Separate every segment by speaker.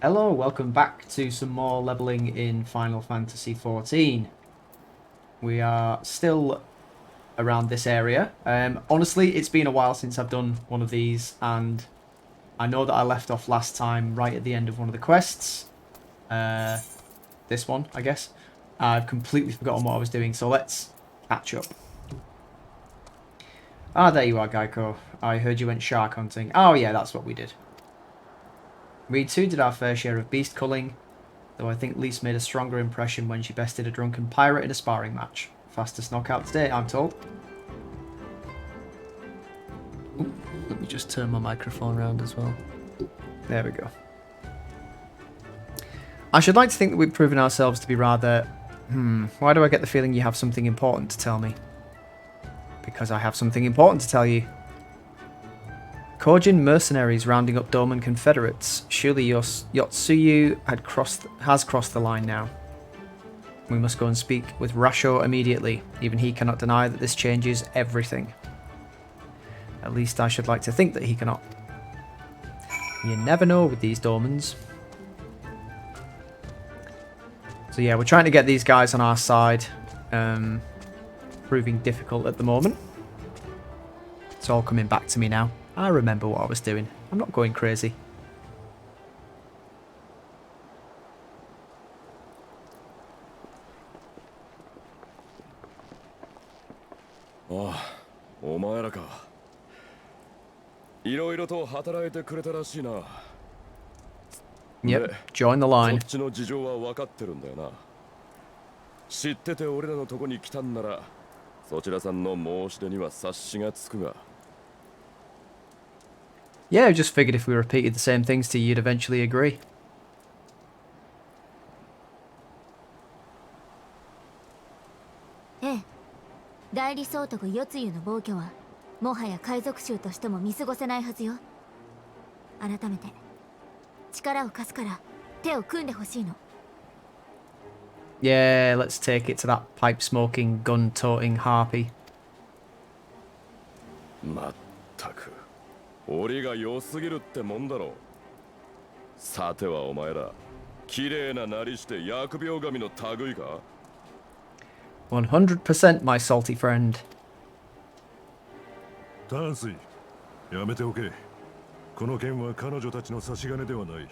Speaker 1: Hello, welcome back to some more leveling in Final Fantasy XIV. We are still around this area. Honestly, it's been a while since I've done one of these, and I know that I left off last time right at the end of one of the quests. This one, I guess. I've completely forgotten what I was doing, so let's catch up. Ah, there you are, Geico. I heard you went shark hunting. Oh yeah, that's what we did. We too did our fair share of beast culling, though I think Lise made a stronger impression when she bested a drunken pirate in a sparring match. Fastest knockout today, I'm told. Ooh, let me just turn my microphone around as well. There we go. I should like to think that we've proven ourselves to be rather... why do I get the feeling you have something important to tell me? Because I have something important to tell you. Korjin mercenaries rounding up Dorman confederates. Surely Yotsuyu has crossed the line now. We must go and speak with Rasho immediately. Even he cannot deny that this changes everything. At least I should like to think that he cannot. You never know with these Dormans. So yeah, we're trying to get these guys on our side. Proving difficult at the moment. It's all coming back to me now. I remember what I was doing. I'm not going crazy.
Speaker 2: Yep,
Speaker 1: join the line. Yeah, I just figured if we repeated the same things to you, you'd eventually agree.
Speaker 3: Eh, 代理総督ヨツユの暴挙はもはや海賊衆としても見過ごせないはずよ。改めて力を貸すから手を組んでほしいの。
Speaker 1: Yeah, let's take it to that pipe-smoking, gun-toting harpy.
Speaker 2: まったく、俺が良すぎるってもんだろ。さてはお前ら、綺麗ななりして疫病神の類か？
Speaker 1: 100% my salty friend.
Speaker 4: 淡水、やめておけ。この件は彼女たちの差し金ではない。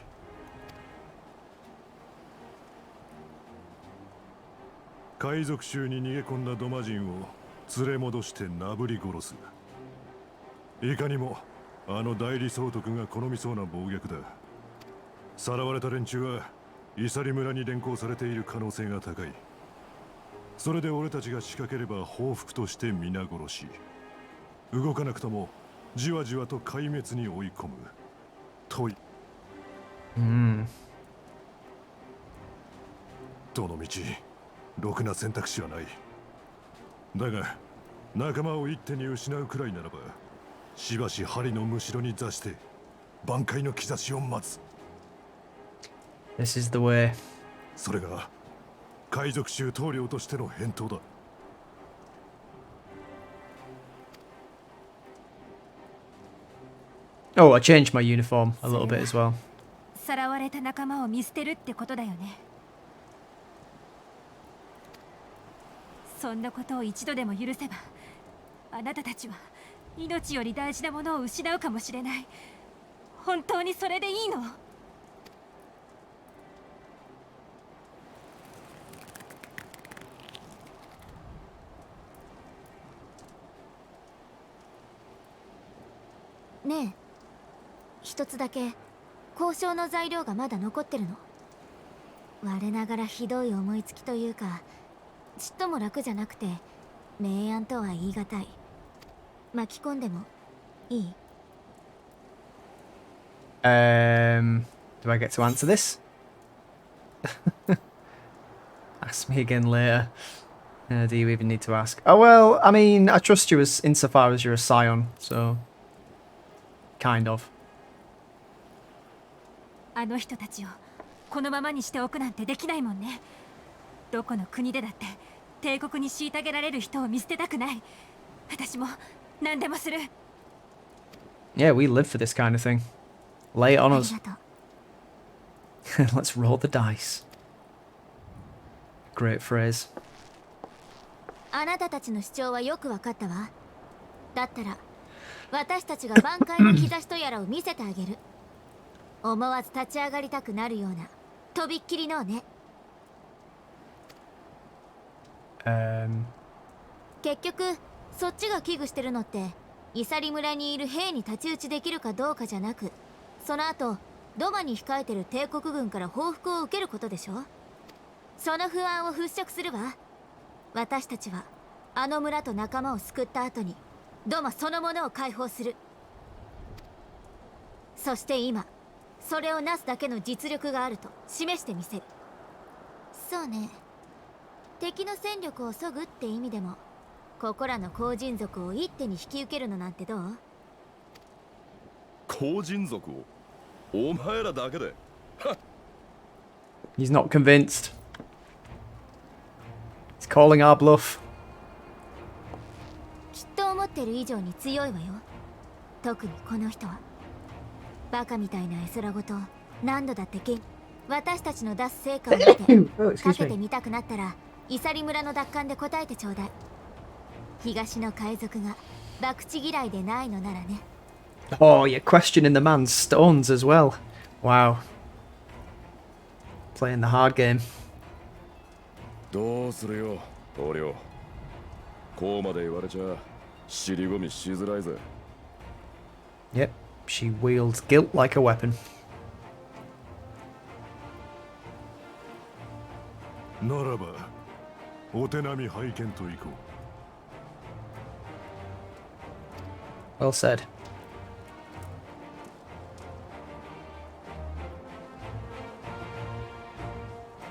Speaker 4: 海賊衆に逃げ込んだドマ人を連れ戻してなぶり殺す。いかにもあの代理総督が好みそうな暴虐だ。さらわれた連中はイサリ村に連行されている可能性が高い。それで俺たちが仕掛ければ報復として皆殺し。動かなくともじわじわと壊滅に追い込む。とい。どの道、ろくな選択肢はない。だが、仲間を一手に失うくらいならば、しばし針のむしろに座して、挽回の兆しを待つ。
Speaker 1: This is the way.
Speaker 4: それが、海賊衆統領としての返答だ。
Speaker 1: Oh, I changed my uniform a little bit as well.
Speaker 3: さらわれた仲間を見捨てるってことだよね。そんなことを一度でも許せば、あなたたちは命より大事なものを失うかもしれない。本当にそれでいいの？ねえ、一つだけ交渉の材料がまだ残ってるの。我ながらひどい思いつきというか、ちっとも楽じゃなくて明暗とは言い難い。巻き込んでもいい？
Speaker 1: Do I get to answer this? Ask me again later. Do you even need to ask? Oh well, I mean, I trust you as insofar as you're a scion, so kind of.
Speaker 3: あの人たちをこのままにしておくなんてできないもんね。どこの国でだって帝国に虐げられる人を見捨てたくない。私も何でもする。
Speaker 1: Yeah, we live for this kind of thing. Lay it on us. Let's roll the dice. Great phrase.
Speaker 3: あなたたちの主張はよくわかったわ。だったら私たちが挽回の兆しとやらを見せてあげる。思わず立ち上がりたくなるようなとびっきりのね。結局そっちが危惧してるのってイサリ村にいる兵に太刀打ちできるかどうかじゃなく、その後ドマに控えてる帝国軍から報復を受けることでしょ。その不安を払拭するわ。私たちはあの村と仲間を救った後にドマそのものを解放する。そして今それをなすだけの実力があると示してみせる。そうね、敵の戦力を削ぐって意味でもここらの後人族を一手に引き受けるのなんてどう？
Speaker 2: 後人族をお前らだけで。
Speaker 1: He's not convinced. He's calling our bluff.
Speaker 3: きっと思ってる以上に強いわよ。特にこの人はバカみたいな絵空ごと何度だって私たちの出す成果を見て
Speaker 1: Oh,
Speaker 3: か
Speaker 1: excuse
Speaker 3: けて
Speaker 1: me.
Speaker 3: みたくなったらイサリ村の奪還で答えてちょうだい。東の海賊が博打嫌いでないのならね。
Speaker 1: Oh, you're questioning the man's stones as well. Wow. Playing the hard game.
Speaker 2: どうするよ棟梁。こうまで言われちゃ尻込みしづらいぜ。
Speaker 1: Yep, she wields guilt like a weapon.
Speaker 4: ならばお手並み拝見といこう。
Speaker 1: Well said.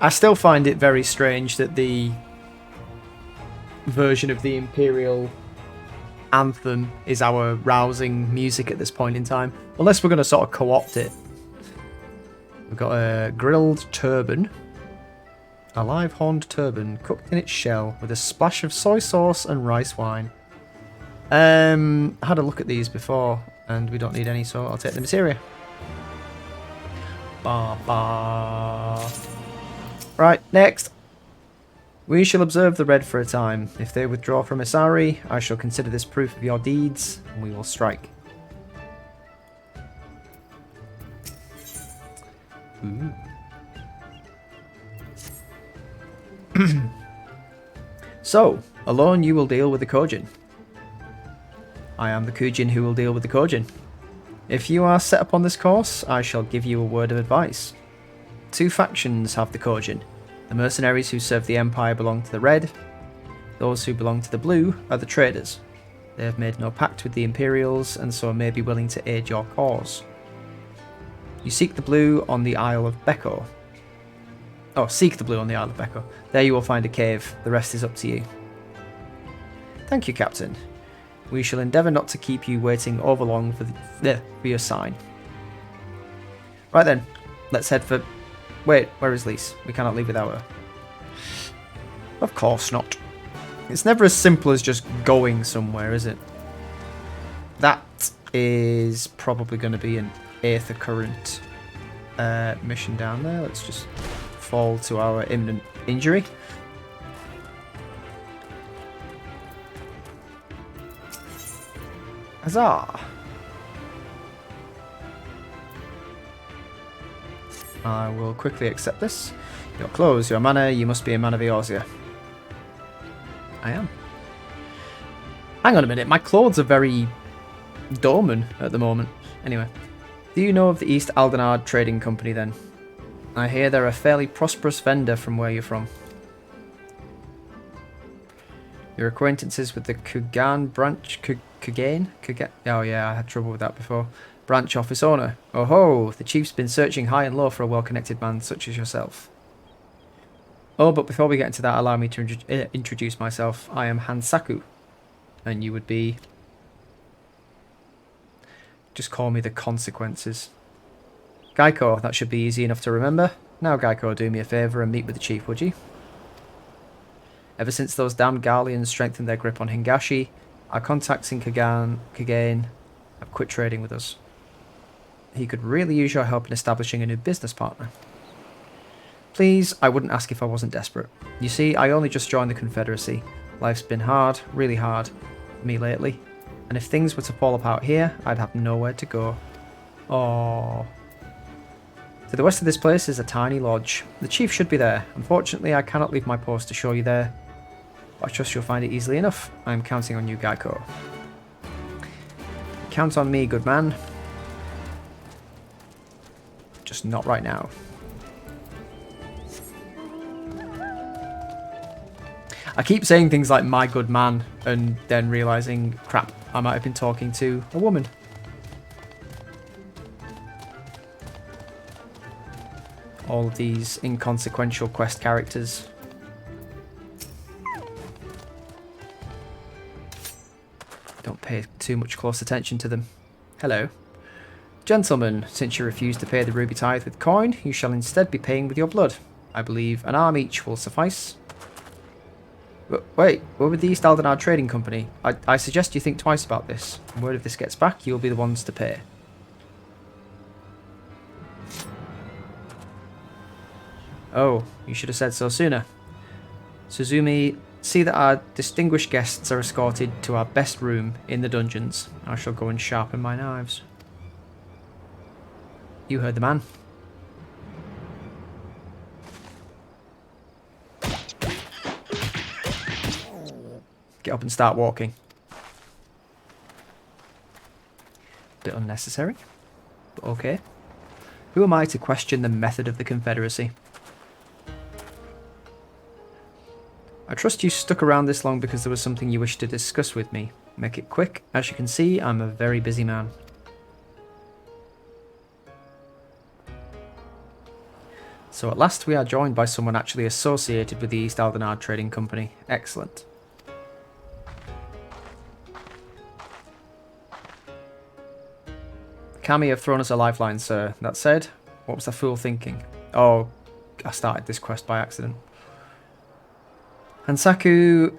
Speaker 1: I still find it very strange that the version of the Imperial anthem is our rousing music at this point in time. Unless we're going to sort of co-opt it. We've got a grilled turban. A live horned turban cooked in its shell with a splash of soy sauce and rice wine. I had a look at these before and we don't need any, so I'll take the materia. Ba ba. Right, next. We shall observe the red for a time. If they withdraw from Isari, I shall consider this proof of your deeds, and we will strike. Ooh. So, alone you will deal with the Kojin. I am the Kujin who will deal with the Kojin. If you are set upon this course, I shall give you a word of advice. Two factions have the Kojin. The mercenaries who serve the Empire belong to the red. Those who belong to the blue are the traders. They have made no pact with the Imperials and so may be willing to aid your cause. You seek the blue on the Isle of Beko. Oh, seek the blue on the Isle of Beko. There you will find a cave. The rest is up to you. Thank you, Captain. We shall endeavour not to keep you waiting overlong for your sign. Right then, let's head for... Wait, where is Lise? We cannot leave without her. Of course not. It's never as simple as just going somewhere, is it? That is probably going to be an Aether Current mission down there. Let's just fall to our imminent injury. Huzzah! I will quickly accept this. Your clothes, your manner, you must be a man of Eorzea. I am. Hang on a minute, my clothes are very dormant at the moment. Anyway, do you know of the East Aldenard Trading Company then? I hear they're a fairly prosperous vendor from where you're from. Your acquaintances with the Kugan branch... Kugan? Oh yeah, I had trouble with that before. Branch office owner. Oh ho, the chief's been searching high and low for a well-connected man such as yourself. Oh, but before we get into that, allow me to introduce myself. I am Hansaku, and you would be... Just call me the Consequences. Geico, that should be easy enough to remember. Now Geico, do me a favour and meet with the chief, would you? Ever since those damned Garleans strengthened their grip on Hingashi, our contacts in Kagain have quit trading with us. He could really use your help in establishing a new business partner. Please, I wouldn't ask if I wasn't desperate. You see, I only just joined the Confederacy. Life's been hard, really hard, for me lately. And if things were to fall apart here, I'd have nowhere to go. Oh. To the west of this place is a tiny lodge. The chief should be there. Unfortunately, I cannot leave my post to show you there. But I trust you'll find it easily enough. I'm counting on you, Geico. Count on me, good man. Just not right now. I keep saying things like my good man and then realising, crap, I might have been talking to a woman. All of these inconsequential quest characters. Don't pay too much close attention to them. Hello. Gentlemen, since you refuse to pay the ruby tithe with coin, you shall instead be paying with your blood. I believe an arm each will suffice. Wait, we're with the East Aldenard Trading Company. I suggest you think twice about this. Word if this gets back, you'll be the ones to pay. Oh, you should have said so sooner. Suzumi, see that our distinguished guests are escorted to our best room in the dungeons. I shall go and sharpen my knives. You heard the man. Get up and start walking. Bit unnecessary, but okay. Who am I to question the method of the Confederacy? I trust you stuck around this long because there was something you wished to discuss with me. Make it quick. As you can see, I'm a very busy man. So at last we are joined by someone actually associated with the East Aldenard Trading Company. Excellent. Kami have thrown us a lifeline, sir. That said, what was the fool thinking? Oh, I started this quest by accident. Hansaku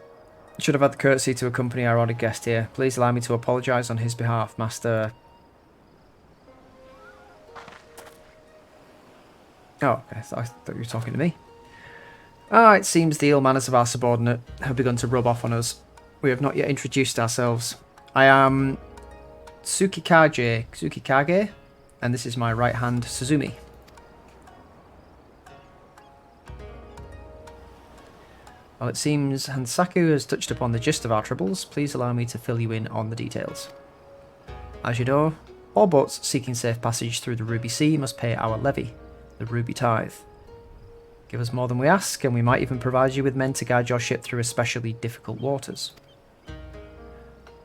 Speaker 1: should have had the courtesy to accompany our honoured guest here. Please allow me to apologise on his behalf, Master... Oh, okay. I thought you were talking to me. Ah, it seems the ill manners of our subordinate have begun to rub off on us. We have not yet introduced ourselves. I am Tsukikage, and this is my right hand, Suzumi. Well, it seems Hansaku has touched upon the gist of our troubles. Please allow me to fill you in on the details. As you know, all boats seeking safe passage through the Ruby Sea must pay our levy, the Ruby Tithe. Give us more than we ask, and we might even provide you with men to guide your ship through especially difficult waters.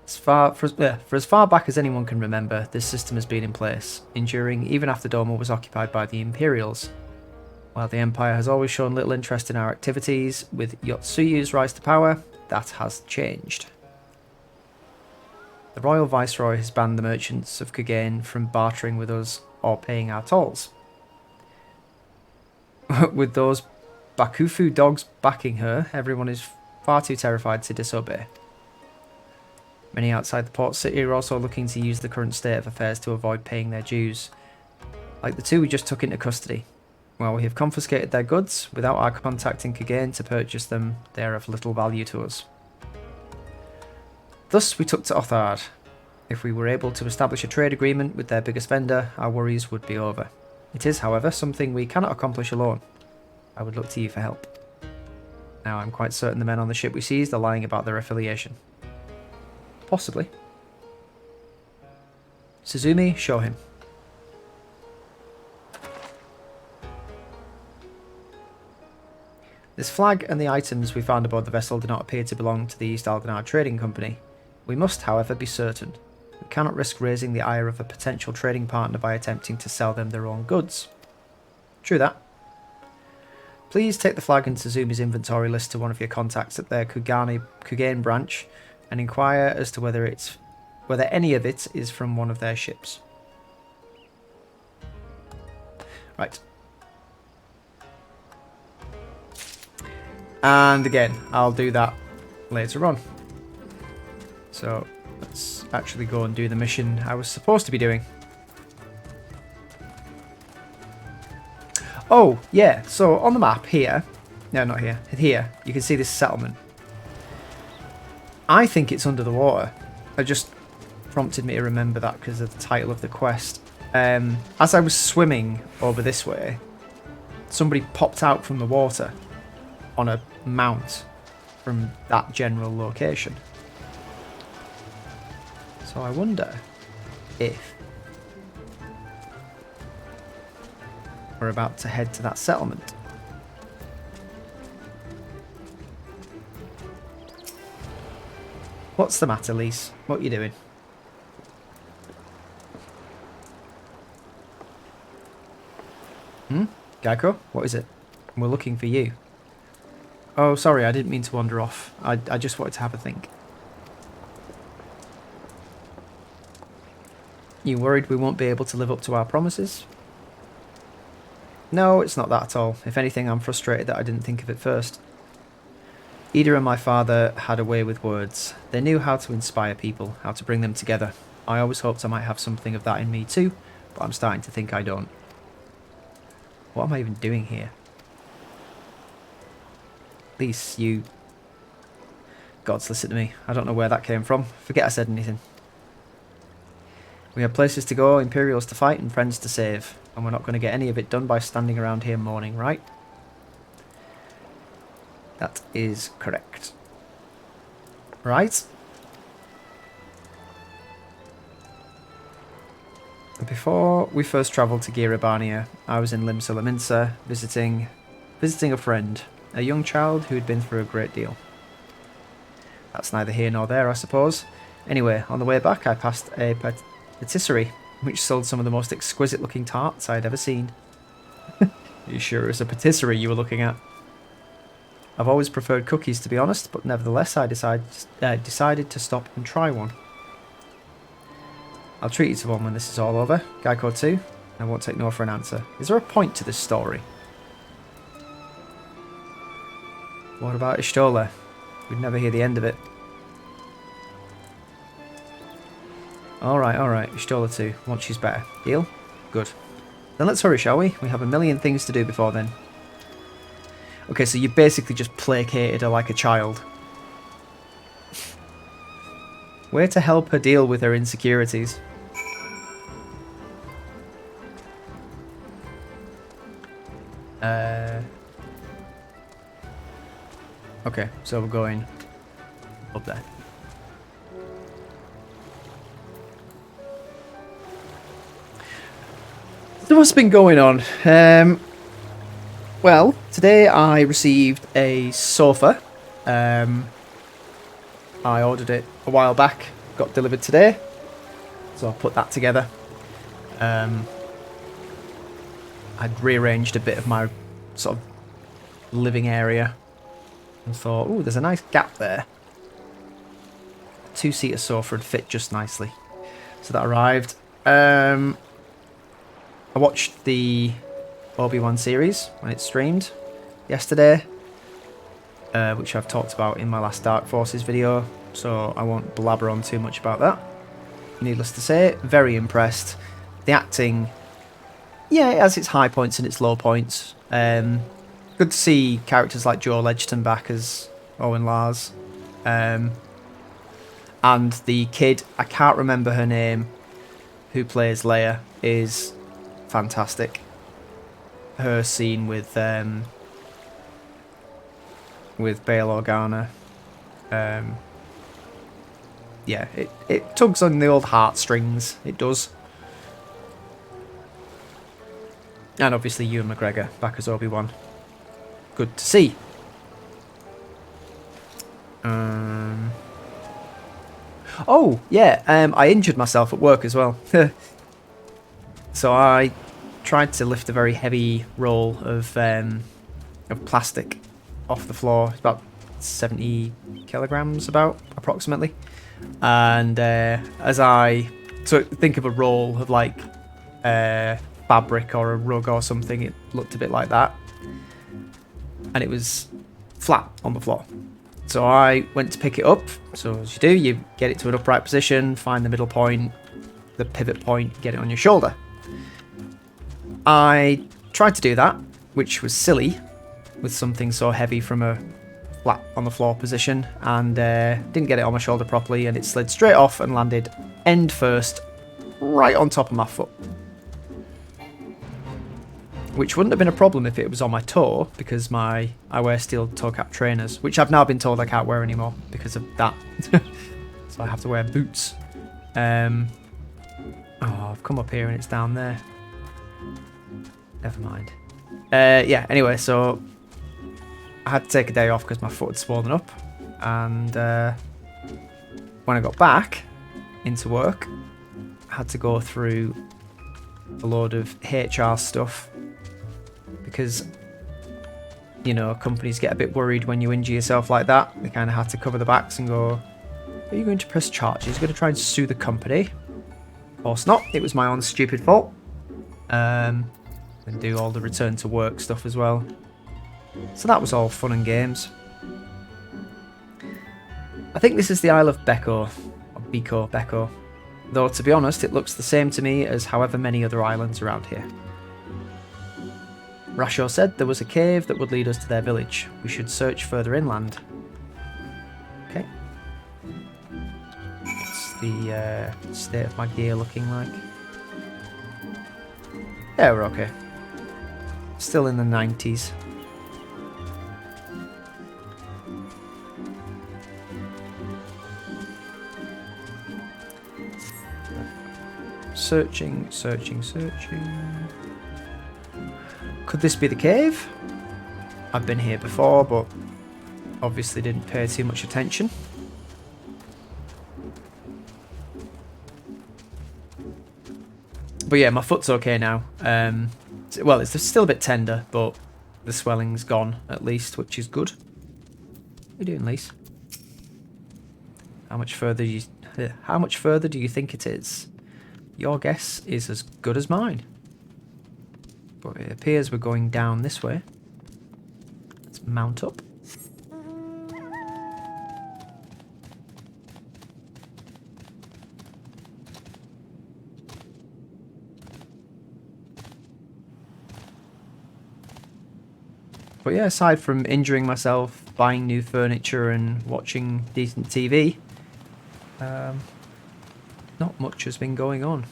Speaker 1: For as far back as anyone can remember, this system has been in place, enduring even after Doma was occupied by the Imperials. While the Empire has always shown little interest in our activities, with Yotsuyu's rise to power, that has changed. The Royal Viceroy has banned the merchants of Kugane from bartering with us or paying our tolls. With those Bakufu dogs backing her, everyone is far too terrified to disobey. Many outside the port city are also looking to use the current state of affairs to avoid paying their dues, like the two we just took into custody. While we have confiscated their goods, without our contacting Kugane to purchase them, they are of little value to us. Thus we took to Othard. If we were able to establish a trade agreement with their biggest vendor, our worries would be over. It is, however, something we cannot accomplish alone. I would look to you for help. Now I'm quite certain the men on the ship we seized are lying about their affiliation. Possibly. Suzumi, show him. This flag and the items we found aboard the vessel do not appear to belong to the East Aldenard Trading Company. We must, however, be certain. We cannot risk raising the ire of a potential trading partner by attempting to sell them their own goods. True that. Please take the flag and Suzumi's inventory list to one of your contacts at their Kugane branch and inquire as to whether any of it is from one of their ships. Right. And again, I'll do that later on. So let's actually go and do the mission I was supposed to be doing. Oh, yeah. So on the map here, no, not here, here, you can see this settlement. I think it's under the water. It just prompted me to remember that because of the title of the quest. As I was swimming over this way, somebody popped out from the water on a mount from that general location. So I wonder if we're about to head to that settlement. What's the matter, Lise? What are you doing? Geico? What is it? We're looking for you. Oh, sorry, I didn't mean to wander off. I just wanted to have a think. You worried we won't be able to live up to our promises? No, it's not that at all. If anything, I'm frustrated that I didn't think of it first. Ida and my father had a way with words. They knew how to inspire people, how to bring them together. I always hoped I might have something of that in me too, but I'm starting to think I don't. What am I even doing here? Lise, you... Gods, listen to me. I don't know where that came from. Forget I said anything. We have places to go, Imperials to fight, and friends to save. And we're not going to get any of it done by standing around here mourning, right? That is correct. Right? Before we first travelled to Girabania, I was in Limsa Lominsa visiting a friend, a young child who had been through a great deal. That's neither here nor there, I suppose. Anyway, on the way back I passed a patisserie, which sold some of the most exquisite looking tarts I had ever seen. Are you sure it was a patisserie you were looking at? I've always preferred cookies, to be honest, but nevertheless I decided to stop and try one. I'll treat you to one when this is all over. Geico 2. I won't take no for an answer. Is there a point to this story? What about Ishtola? We'd never hear the end of it. Alright, Ishtola 2. Once she's better. Deal? Good. Then let's hurry, shall we? We have a million things to do before then. Okay, so you basically just placated her like a child. Way to help her deal with her insecurities. Okay, so we're going up there. So what's been going on? Well, today I received a sofa. I ordered it a while back, got delivered today, so I put that together. I'd rearranged a bit of my sort of living area and thought, oh, there's a nice gap there. A two-seater sofa would fit just nicely. So that arrived. I watched the Obi-Wan series when it streamed yesterday, which I've talked about in my last Dark Forces video, so I won't blabber on too much about that. Needless to say, very impressed. The acting, yeah, it has its high points and its low points. Good to see characters like Joel Edgerton back as Owen Lars. And the kid, I can't remember her name, who plays Leia, is fantastic. Her scene with Bail Organa, yeah, it tugs on the old heartstrings. It does. And obviously Ewan McGregor back as Obi-Wan. Good to see. Oh yeah, I injured myself at work as well. So I tried to lift a very heavy roll of plastic off the floor. It's about 70 kilograms, approximately. And as I think of a roll of like fabric or a rug or something, it looked a bit like that, and it was flat on the floor. So I went to pick it up. So as you do, you get it to an upright position, find the middle point, the pivot point, get it on your shoulder. I tried to do that, which was silly with something so heavy from a flat on the floor position, and didn't get it on my shoulder properly, and it slid straight off and landed end first right on top of my foot. Which wouldn't have been a problem if it was on my toe, because I wear steel toe cap trainers, which I've now been told I can't wear anymore because of that. So I have to wear boots. Oh, I've come up here and it's down there. Never mind. Yeah, anyway, so I had to take a day off because my foot had swollen up. And when I got back into work, I had to go through a load of HR stuff. Because, you know, companies get a bit worried when you injure yourself like that. They kind of had to cover the backs and go, are you going to press charges? Are you going to try and sue the company? Of course not. It was my own stupid fault. And do all the return to work stuff as well. So that was all fun and games. I think this is the Isle of Becco. Or Becco. Though, to be honest, it looks the same to me as however many other islands around here. Rasho said there was a cave that would lead us to their village. We should search further inland. Okay. What's the state of my gear looking like? Yeah, we're okay. Still in the 90s. Searching. Could this be the cave? I've been here before, but obviously didn't pay too much attention. But yeah, my foot's okay now. Well, it's still a bit tender, but the swelling's gone at least, which is good. What are you doing, Lise? How much further do you think it is? Your guess is as good as mine. But it appears we're going down this way. Let's mount up. But yeah, aside from injuring myself, buying new furniture and watching decent TV, not much has been going on.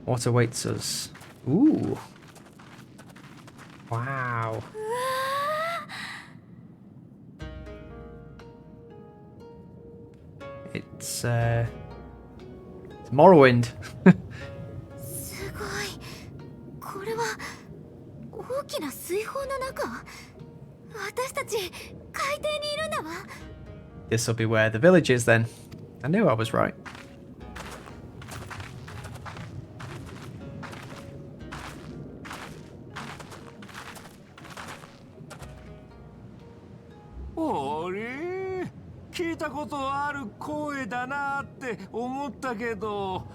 Speaker 1: What awaits us? Ooh. Wow. It's Morrowind.
Speaker 3: すごい。これは大きな水泡の中。私たち海底にいるんだわ。
Speaker 1: This will be where the village is then. I knew I was right.
Speaker 5: Oh, 聞いたことある声だなって思ったけど、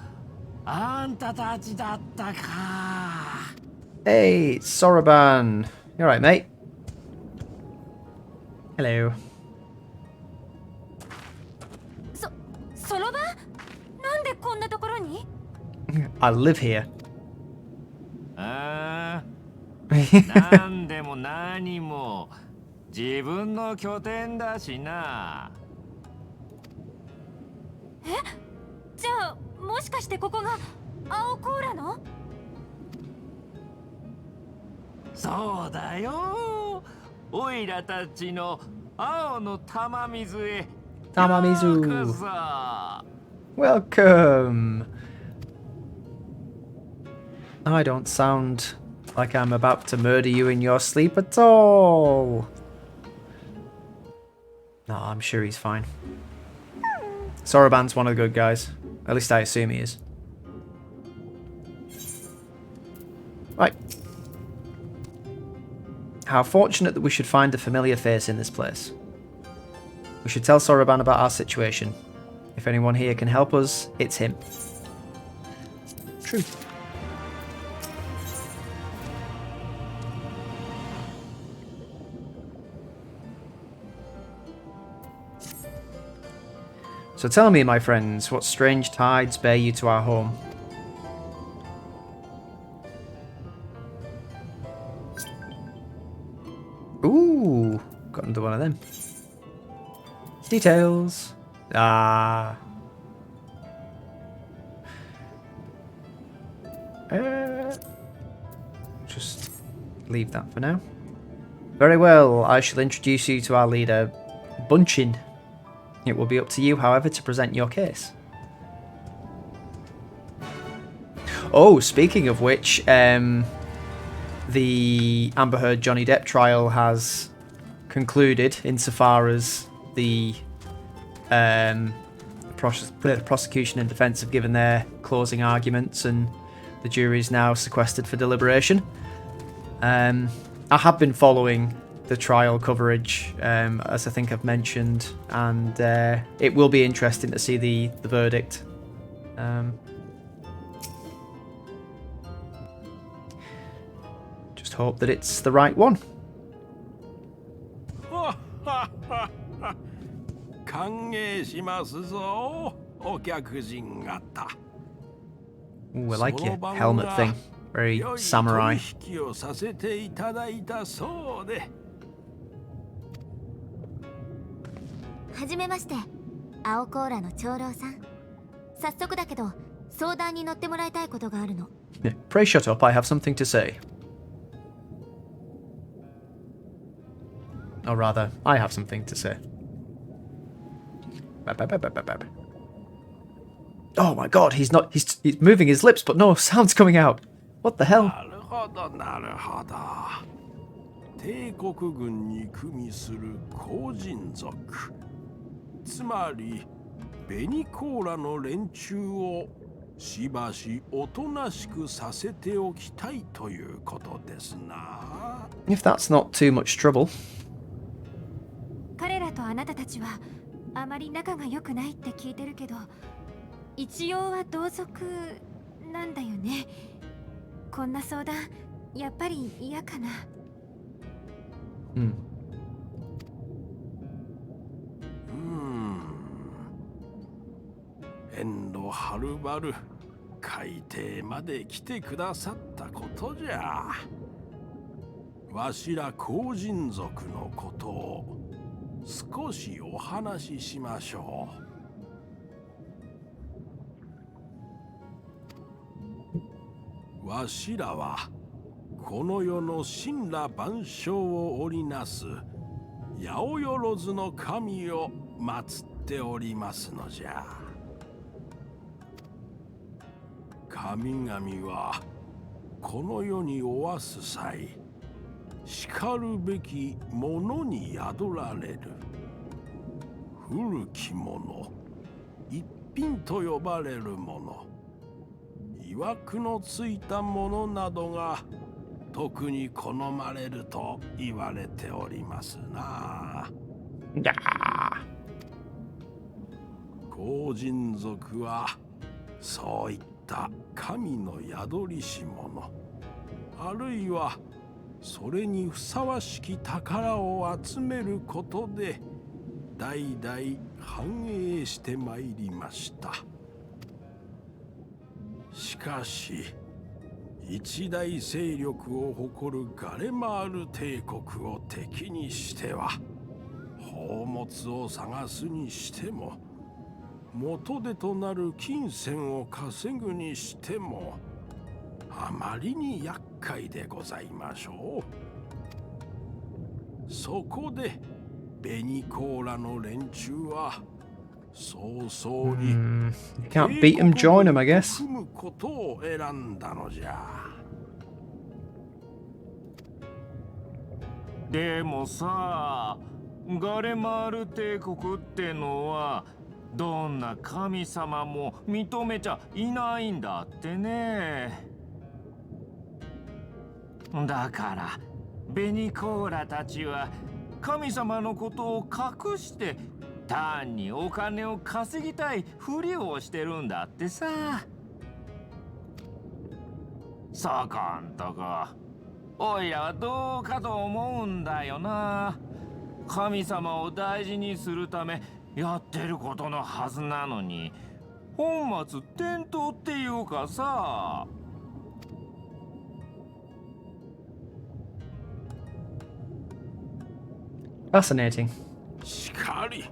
Speaker 5: あんたたちだったか。
Speaker 1: Hey, Soroban. You alright, mate? Hello.
Speaker 3: ソロバン？なんでこんなところに？
Speaker 1: I live here.
Speaker 5: ああ、なんでも何も自分の拠点だしな。
Speaker 3: え？じゃあもしかしてここが青コーラの？
Speaker 5: そうだよ。おいらたちの青の玉水へ。
Speaker 1: Tamamizu. Welcome. I don't sound like I'm about to murder you in your sleep at all. No, I'm sure he's fine. Soroban's one of the good guys. At least I assume he is. Right. How fortunate that we should find a familiar face in this place. We should tell Soroban about our situation. If anyone here can help us, it's him. True. So tell me, my friends, what strange tides bear you to our home? Ooh, got another one of them. Details. Ah. Just leave that for now. Very well, I shall introduce you to our leader, Bunchin. It will be up to you, however, to present your case. Oh, speaking of which, the Amber Heard Johnny Depp trial has concluded insofar as the prosecution and defence have given their closing arguments, and the jury is now sequestered for deliberation. I have been following the trial coverage, as I think I've mentioned, and it will be interesting to see the verdict. Just hope that it's the right one.
Speaker 5: 歓迎しますぞ、お客人方。
Speaker 1: Ooh, I like your helmet thing. Very samurai.
Speaker 5: 取引をさせていただいたそうで。
Speaker 3: はじめまして、青コーラの長老さん。早速だけど、相談に乗ってもらいたいことがあるの。
Speaker 1: Yeah, pray shut up, I have something to say. Or rather, I have something to say. Oh my god, he's moving his lips, but no sound's coming out. What the hell?
Speaker 5: なるほど、なるほど。帝国軍に組みする後人族。つまり、ベニコーラの連中をしばしおとなしくさせておきたいということですな。
Speaker 1: If that's not too much trouble.
Speaker 3: 彼らとあなたたちはあまり仲が良くないって聞いてるけど、一応は同族なんだよね。こんな相談やっぱり嫌かな。
Speaker 5: 遠路はるばる海底まで来てくださったことじゃ。わしら後人族のことを少しお話ししましょう。わしらはこの世の神羅万象を織りなす八百万の神を祀っておりますのじゃ。神々はこの世におわす際、しかるべきものに宿られる。古きもの、一品と呼ばれるもの、曰くのついたものなどが特に好まれると言われておりますな。後人族はそういった神の宿りし者、あるいはそれにふさわしき宝を集めることで代々繁栄してまいりました。しかし一大勢力を誇るガレマール帝国を敵にしては、宝物を探すにしても元手となる金銭を稼ぐにしてもあまりに厄介でございましょう。そこでベニコーラの連中は早々に
Speaker 1: You can't beat him, join him, I guess.
Speaker 5: 組むことを選んだのじゃ。
Speaker 6: でもさ、ガレマール帝国ってのはどんな神様も認めちゃいないんだってね。だからベニコーラたちは神様のことを隠して単にお金を稼ぎたいふりをしてるんだってさ。そこんとこおいらはどうかと思うんだよな。神様を大事にするためやってることのはずなのに、本末転倒っていうかさ。
Speaker 1: Fascinating.
Speaker 5: しかり、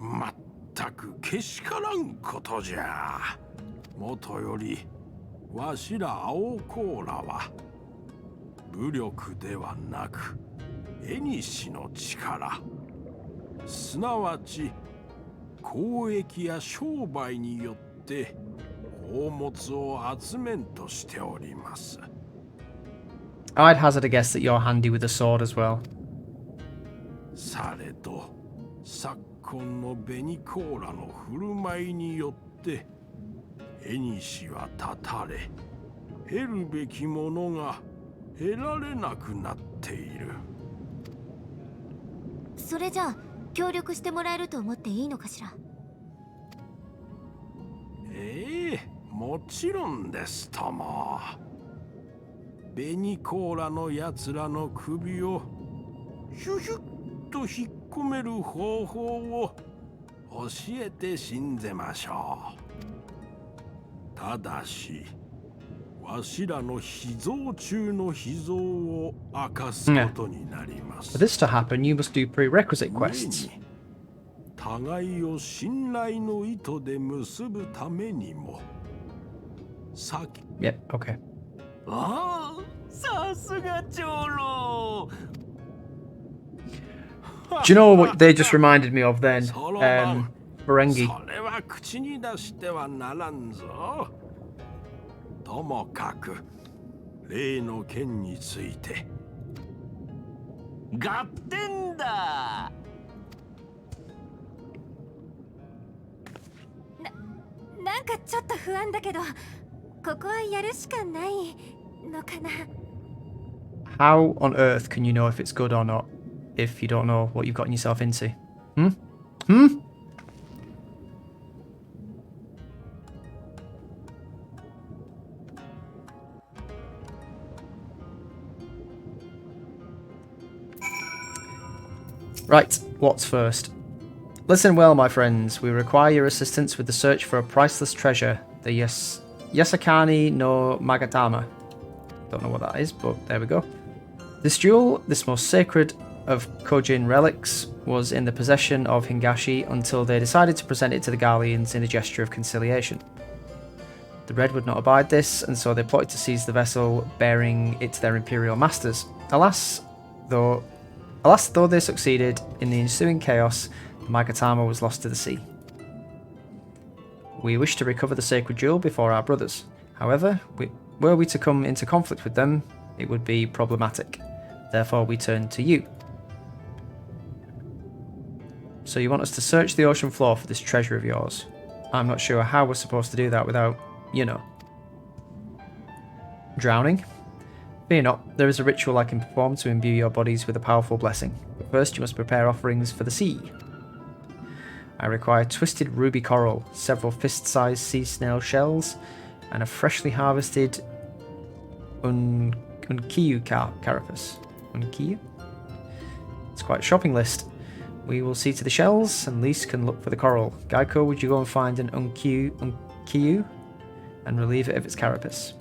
Speaker 5: まったくけしからんことじゃ。もとよりわしら青コーラは武力ではなく縁の力、すなわち交易や商売によって宝物を集めんとしております。
Speaker 1: I'd hazard a guess that you're handy with a sword as well.
Speaker 5: されど昨今の紅コーラの振る舞いによって縁は断たれ、得るべきものが得られなくなっている。
Speaker 3: それじゃあ協力してもらえると思っていいのかしら。
Speaker 5: もちろんですとも。紅コーラのやつらの首をヒュヒュッと引っ込める方法を教えてしんぜましょう。ただしわしらの秘蔵中の秘蔵を明かすことになります。
Speaker 1: For this to happen, you must do prerequisite quests.
Speaker 5: 互いを信頼の糸で結ぶためにも先
Speaker 1: Yep, okay.
Speaker 6: ああ、さすが長老。
Speaker 1: Do you know what they just reminded me of then?
Speaker 5: Soroban.
Speaker 1: Ferengi.
Speaker 5: それは口に出してはならんぞ。ともかく例の件について。
Speaker 6: 合点だ。
Speaker 3: なんかちょっと不安だけど、ここはやるしかないのかな。
Speaker 1: How on earth can you know if it's good or not if you don't know what you've gotten yourself into? Hmm? Hmm? Right, what's first? Listen well, my friends. We require your assistance with the search for a priceless treasure, the Yasakani no Magatama. Don't know what that is, but there we go. This jewel, this most sacred of Kojin relics, was in the possession of Hingashi until they decided to present it to the Garleans in a gesture of conciliation. The Red would not abide this, and so they plotted to seize the vessel, bearing it to their imperial masters. Alas, though they succeeded, in the ensuing chaos, the Magatama was lost to the sea. We wish to recover the sacred jewel before our brothers. However, were we to come into conflict with them, it would be problematic. Therefore, we turn to you. So you want us to search the ocean floor for this treasure of yours. I'm not sure how we're supposed to do that without, you know, drowning. Fear not, there is a ritual I can perform to imbue your bodies with a powerful blessing. But first you must prepare offerings for the sea. I require twisted ruby coral, several fist-sized sea snail shells, and a freshly harvested Unkiyu carapace. Unkiyu? It's quite a shopping list. We will see to the shells, and Lise can look for the coral. Geico, would you go and find an Unkiyu and relieve it of its carapace?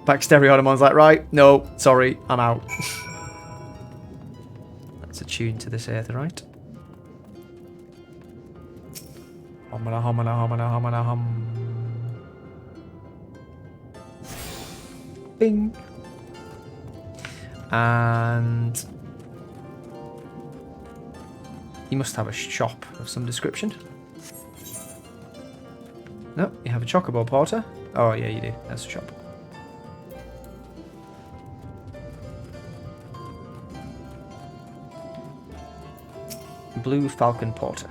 Speaker 1: Baxterionomon's like, right, no, sorry, I'm out. Let's attune to this aetherite. Homina, homina, homina, homina, hum. Bing. And you must have a shop of some description. No, you have a chocobo porter. Oh yeah, you do. That's a shop. Blue Falcon Porter.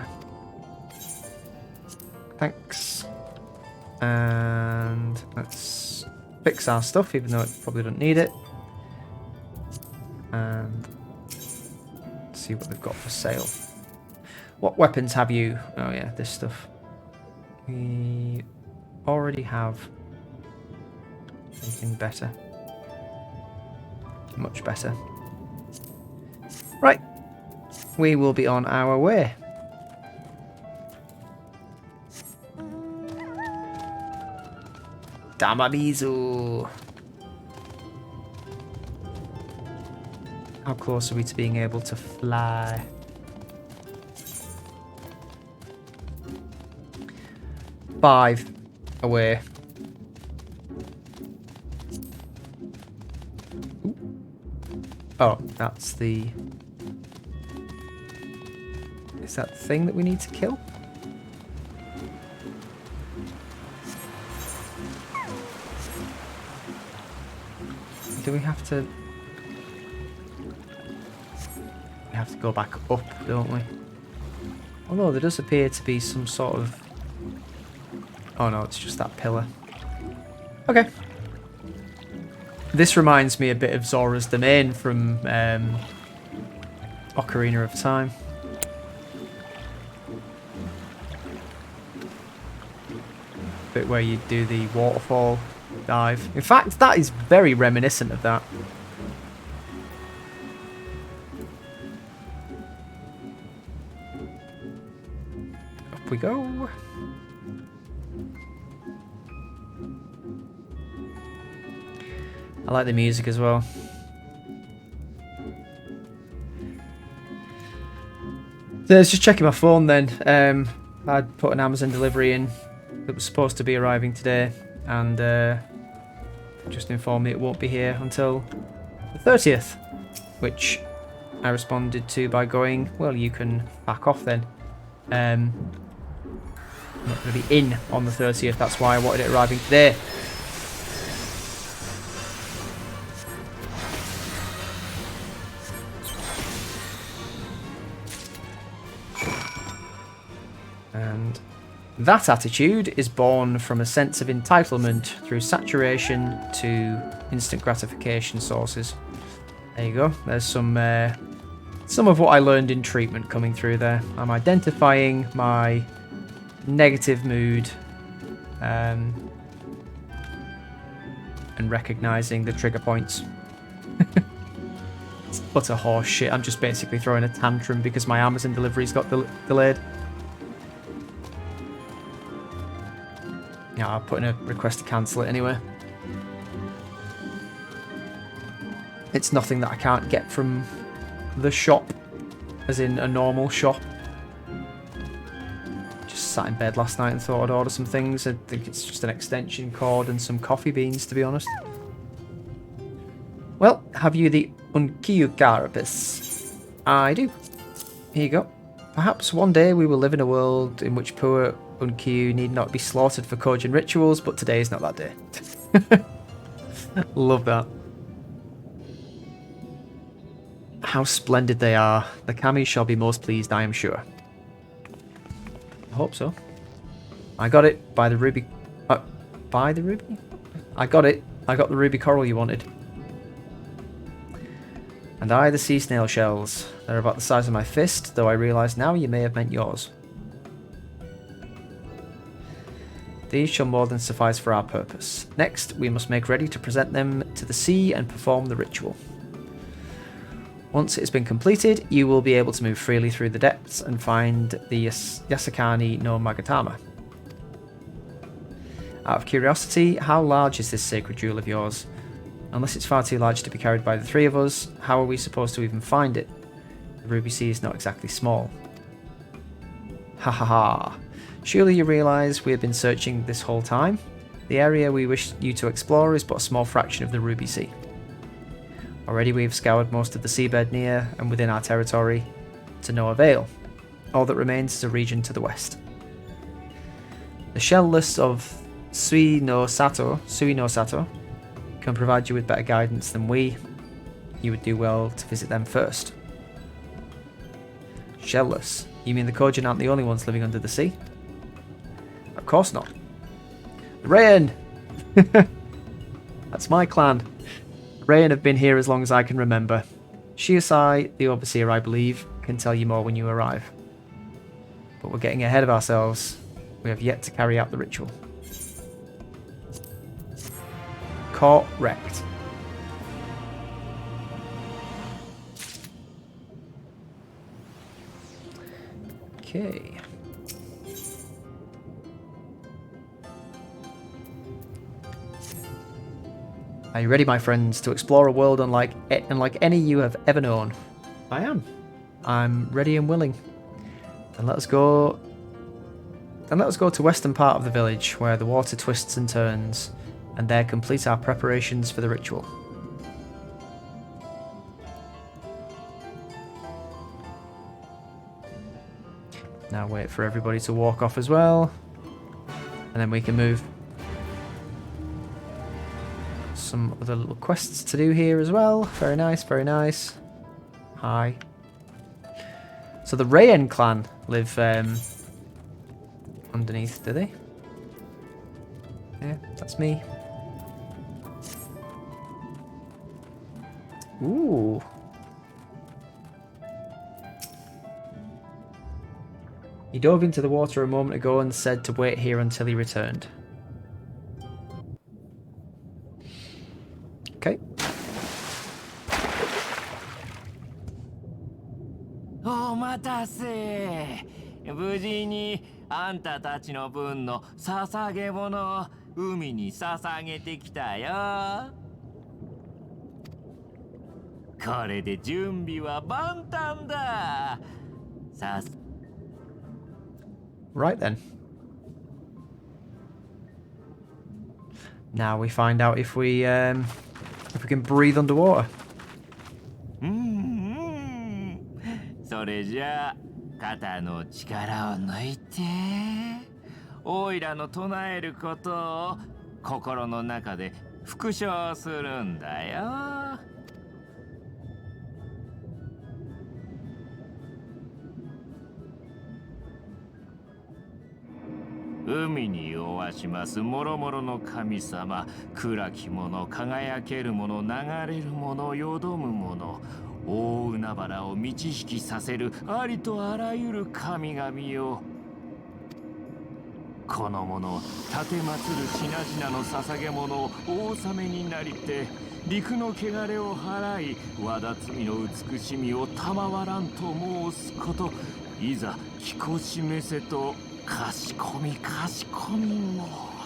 Speaker 1: Thanks. And let's fix our stuff, even though it probably doesn't need it. And see what they've got for sale. What weapons have you? Oh yeah, this stuff. We already have something better. Much better. Right. We will be on our way. Damarizu. How close are we to being able to fly? Five away. Ooh. Oh, that's the... Is that the thing that we need to kill? Do we have to... We have to go back up, don't we? Although there does appear to be some sort of... Oh no, it's just that pillar. Okay. This reminds me a bit of Zora's Domain from Ocarina of Time. Bit where you do the waterfall dive. In fact, that is very reminiscent of that. Up we go. I like the music as well. So I was just checking my phone then. I'd put an Amazon delivery in that was supposed to be arriving today, and just informed me it won't be here until the 30th, which I responded to by going, well, you can back off then. I'm not going to be in on the 30th, that's why I wanted it arriving today. And that attitude is born from a sense of entitlement through saturation to instant gratification sources. There you go. There's some of what I learned in treatment coming through there. I'm identifying my negative mood and recognizing the trigger points. It's utter horse shit. I'm just basically throwing a tantrum because my Amazon deliveries got delayed. Yeah, I'll put in a request to cancel it anyway. It's nothing that I can't get from the shop, as in a normal shop. Just sat in bed last night and thought I'd order some things. I think it's just an extension cord and some coffee beans, to be honest. Well, have you the Unkiyu Carapace? I do. Here you go. Perhaps one day we will live in a world in which poor Unkiyu need not be slaughtered for Kojin rituals, but today is not that day. Love that. How splendid they are. The Kami shall be most pleased, I am sure. I hope so. I got it by the ruby... by the ruby? I got it. I got the ruby coral you wanted. And I the sea snail shells. They're about the size of my fist, though I realise now you may have meant yours. These shall more than suffice for our purpose. Next, we must make ready to present them to the sea and perform the ritual. Once it has been completed, you will be able to move freely through the depths and find the Yasakani no Magatama. Out of curiosity, how large is this sacred jewel of yours? Unless it's far too large to be carried by the three of us, how are we supposed to even find it? The Ruby Sea is not exactly small. Ha ha ha. Surely you realise we have been searching this whole time? The area we wish you to explore is but a small fraction of the Ruby Sea. Already we have scoured most of the seabed near and within our territory, to no avail. All that remains is a region to the west. The shell-less of Sui no Sato, can provide you with better guidance than we. You would do well to visit them first. Shell-less? You mean the Kojin aren't the only ones living under the sea? Of course not. Rain! That's my clan. Rain have been here as long as I can remember. Shiosai, the overseer, I believe, can tell you more when you arrive. But we're getting ahead of ourselves. We have yet to carry out the ritual. Correct. Okay. Are you ready, my friends, to explore a world unlike any you have ever known? I am. I'm ready and willing. And let us go. Then let us go to western part of the village, where the water twists and turns, and there complete our preparations for the ritual. Now wait for everybody to walk off as well, and then we can move. Some other little quests to do here as well. Very nice, very nice. Hi. So the Rayen clan live underneath, do they? Yeah, that's me. Ooh. He dove into the water a moment ago and said to wait here until he returned. Okay.
Speaker 6: お待たせ。無事にあんたたちの分の捧げ物を海に捧げてきたよ。これで準備は万端だ。
Speaker 1: Right then. Now we find out if we can breathe underwater.
Speaker 6: それじゃあ肩の力を抜いてオイラの唱えることを心の中で復唱するんだよ。海におわしますもろもろの神様、暗きもの、輝けるもの、流れるもの、よどむもの、大海原を満ち引きさせるありとあらゆる神々よ。このもの立てまつる品々の捧げ物をお納めになりて、陸の汚れを払い、和だ罪の美しみを賜らんと申すこと、いざきこしめせとかしこみかしこみ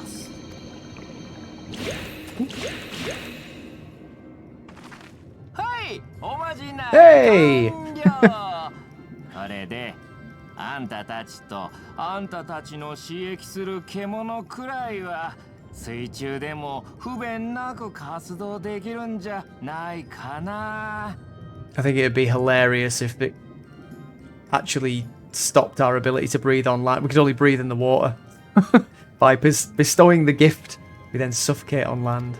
Speaker 6: 申す。はい、おまじない。
Speaker 1: Hey!
Speaker 6: これであんたたちとあんたたちの刺激する獣くらいは水中でも不便なく活動できるんじゃないかな。
Speaker 1: I think it'd be hilarious if it actually stopped our ability to breathe on land. We could only breathe in the water. By bestowing the gift, we then suffocate on land.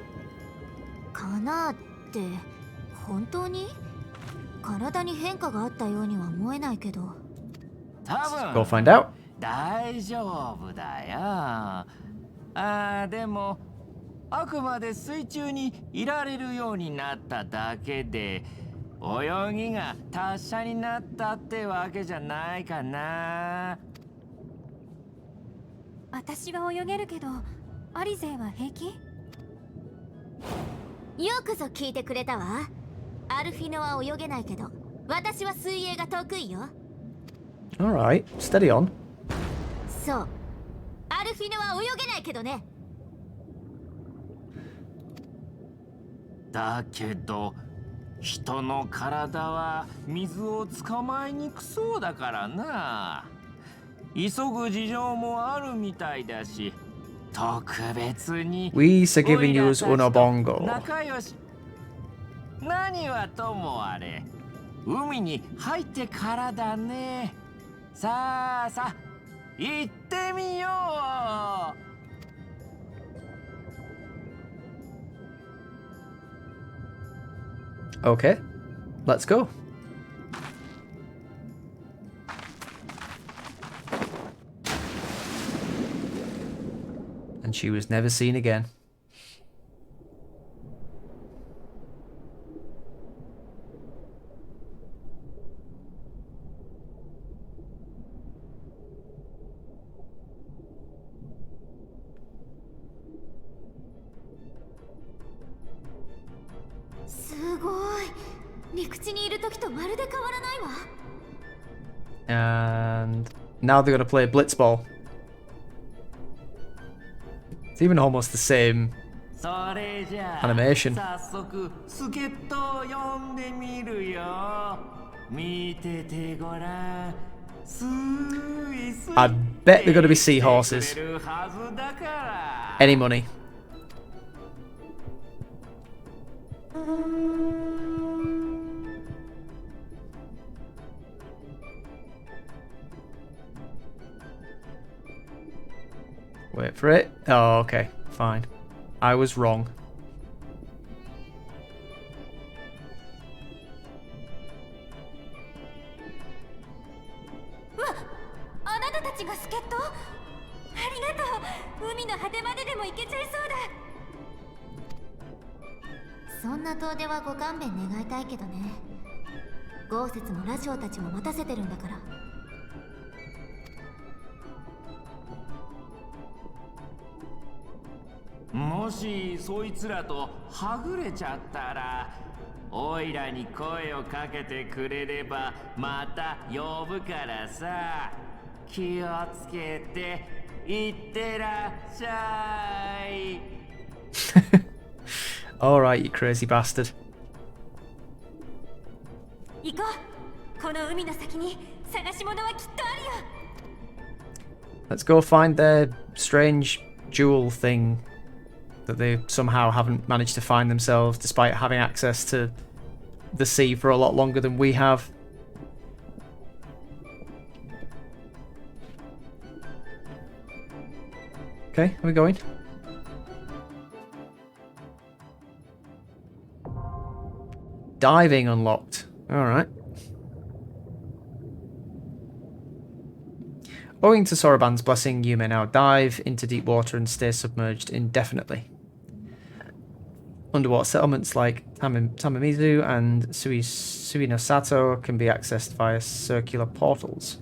Speaker 3: かなって本当に体に変化があったようには思えないけど。
Speaker 1: Go find out.
Speaker 6: 大丈夫だよ。でもあくまで水中にいられるようになっただけで泳ぎが達者になったってわけじゃないかな。
Speaker 3: 私は泳げるけど、アリゼは平気？よくぞ聞いてくれたわ。アルフィノは泳げないけど、私は水泳が得意よ。
Speaker 1: Alright, steady on.
Speaker 3: そう。アルフィノは泳げないけどね。
Speaker 6: だけど人の体は水を捕まえにくそうだからな。急ぐ事情もあるみたいだし、特別に
Speaker 1: We are giving you as
Speaker 6: オイラたちと
Speaker 1: unabongo.
Speaker 6: 仲良し。何はともあれ、海に入ってからだね。さあさあ、行ってみよう。
Speaker 1: Okay, let's go. And she was never seen again.
Speaker 3: 口にいる時とまるで変わらないわ。
Speaker 1: And now they're going to play Blitzball. It's even almost the same
Speaker 6: それじゃあ
Speaker 1: animation.
Speaker 6: 早速助っ人を呼んでみるよ。見ててごらん。スイスイ
Speaker 1: I bet they're going to be seahorses.
Speaker 6: してくれるはずだから。
Speaker 1: Any money. Wait for it. Oh, okay. Fine. I was wrong.
Speaker 3: あなたたちが助っ人？ありがとう。海の果てまででも行けちゃいそうだ。そんな遠出はご勘弁願いたいけどね。豪雪も羅生たちも待たせてるんだから。
Speaker 6: もしそいつらとはぐれちゃったら、おいらに声をかけてくれればまた呼ぶからさ。気をつけていってらっしゃい。
Speaker 1: Alright, you crazy bastard.
Speaker 3: 行こう。この海の先に探し物はきっとあるよ。
Speaker 1: Let's go find their strange jewel thing that they somehow haven't managed to find themselves despite having access to the sea for a lot longer than we have. Okay, are we going? Diving unlocked. Alright. Owing to Soroban's blessing, you may now dive into deep water and stay submerged indefinitely. Underwater settlements like Tamamizu and Suinosato can be accessed via circular portals.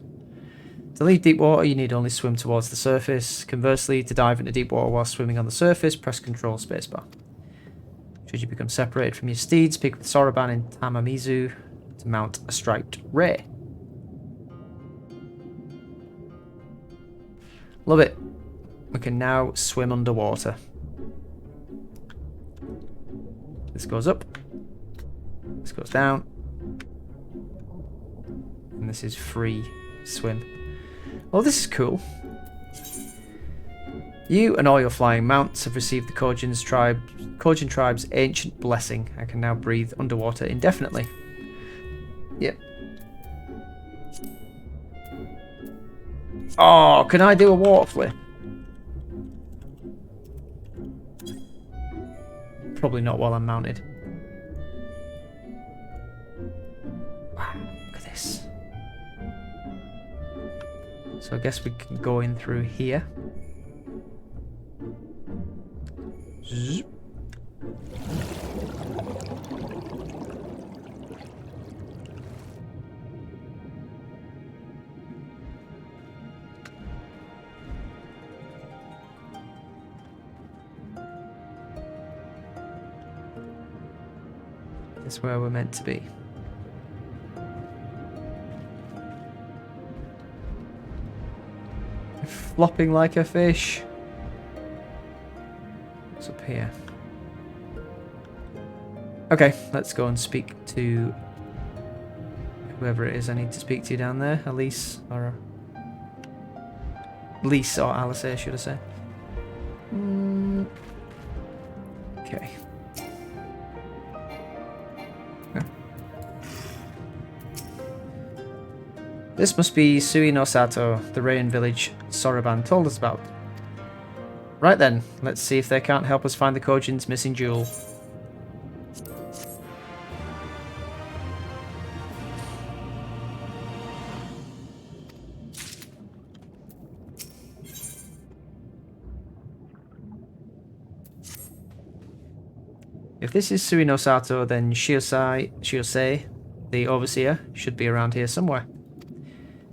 Speaker 1: To leave deep water, you need only swim towards the surface. Conversely, to dive into deep water while swimming on the surface, press Control Spacebar. Should you become separated from your steed, speak with Soroban in Tamamizu to mount a striped ray. Love it. We can now swim underwater. This goes up. This goes down. And this is free swim. Oh, this is cool. You and all your flying mounts have received the Kojin tribe's ancient blessing. I can now breathe underwater indefinitely. Yep. Oh, can I do a water flip? Probably not while I'm mounted. Wow, look at this. So I guess we can go in through here. Zzz. That's where we're meant to be. Flopping like a fish. What's up here? Okay, let's go and speak to whoever it is I need to speak to down there. Elise or Alice, should I say? Okay. This must be Suinosato, the Rain village Soroban told us about. Right then, let's see if they can't help us find the Kojin's missing jewel. If this is Suinosato, then Shiosei, the overseer, should be around here somewhere.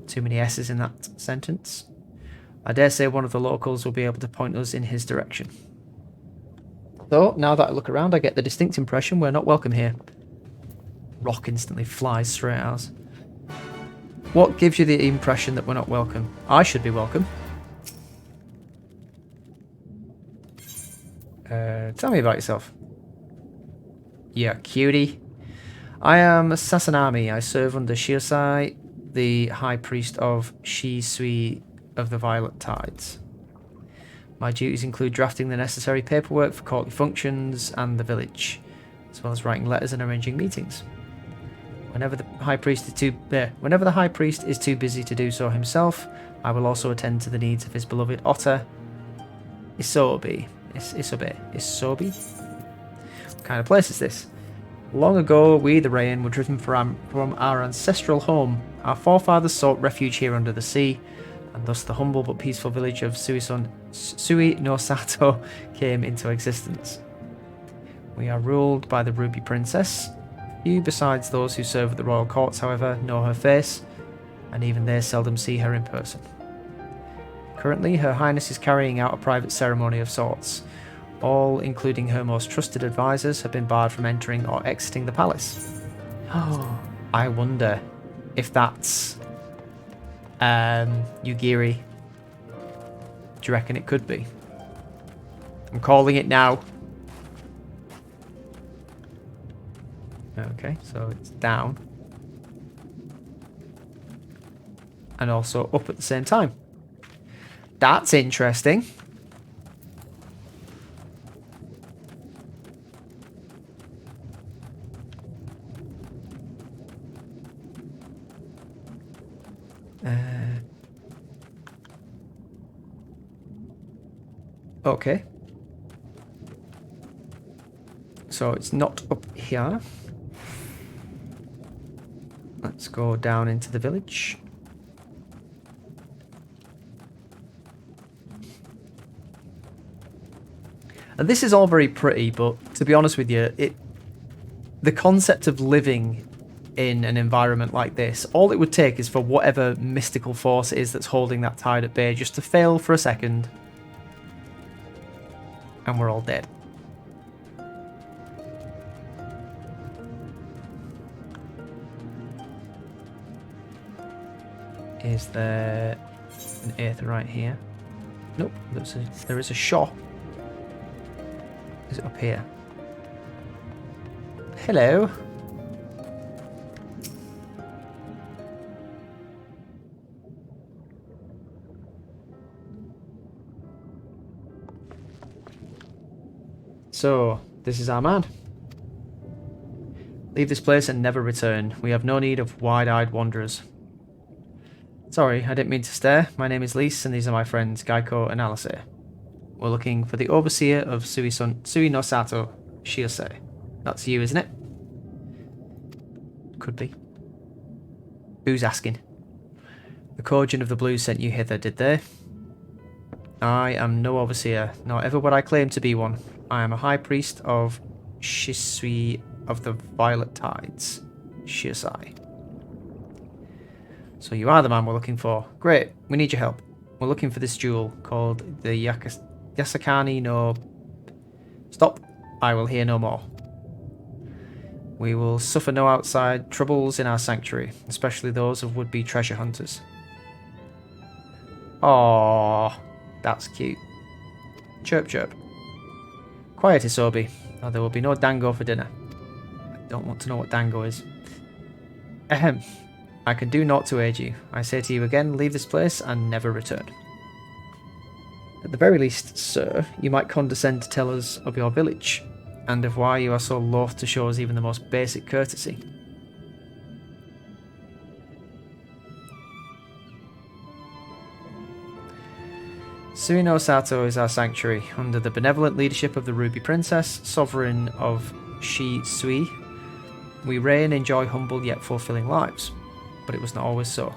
Speaker 1: Too many S's in that sentence. I dare say one of the locals will be able to point us in his direction. Though, now that I look around, I get the distinct impression we're not welcome here. rock instantly flies straight at us. What gives you the impression that we're not welcome? I should be welcome. Tell me about yourself. Yeah, cutie. I am Sasanami. I serve under Shiosai, the High Priest of Shisui of the Violet Tides. My duties include drafting the necessary paperwork for courtly functions and the village, as well as writing letters and arranging meetings. Whenever the High Priest is too busy to do so himself, I will also attend to the needs of his beloved otter, Isobi. Isobi? What kind of place is this? Long ago, we, the Rayan, were driven from our ancestral home. Our forefathers sought refuge here under the sea, and thus the humble but peaceful village of Sui no Sato came into existence. We are ruled by the Ruby Princess. Few besides those who serve at the royal courts, however, know her face, and even they seldom see her in person. Currently, Her Highness is carrying out a private ceremony of sorts. All, including her most trusted advisors, have been barred from entering or exiting the palace. Oh, I wonder if that's Yugiri. Do you reckon it could be? I'm calling it now. Okay, so it's down. And also up at the same time. That's interesting. Okay. So it's not up here. Let's go down into the village. And this is all very pretty, but to be honest with you, the concept of living in an environment like this, all it would take is for whatever mystical force it is that's holding that tide at bay just to fail for a second. And we're all dead. Is there an aether right here? Nope, there is a shop. Is it up here? Hello. So, this is our man. Leave this place and never return. We have no need of wide-eyed wanderers. Sorry, I didn't mean to stare. My name is Lise, and these are my friends, Gaiko and Alice. We're looking for the overseer of Sui no Sato, Shiosei. That's you, isn't it? Could be. Who's asking? The Kojin of the Blue sent you hither, did they? I am no overseer, nor ever would I claim to be one. I am a high priest of Shisui of the Violet Tides, Shiosei. So you are the man we're looking for. Great, we need your help. We're looking for this jewel called the Yasakani no... Stop. I will hear no more. We will suffer no outside troubles in our sanctuary, especially those of would-be treasure hunters. Aww, that's cute. Chirp chirp. Quiet, Isobi, or there will be no dango for dinner. I don't want to know what dango is. Ahem. I can do naught to aid you. I say to you again, leave this place and never return. At the very least, sir, you might condescend to tell us of your village, and of why you are so loath to show us even the most basic courtesy. Sui no Sato is our sanctuary, under the benevolent leadership of the Ruby Princess, sovereign of Shisui. We reign and enjoy humble yet fulfilling lives, but it was not always so.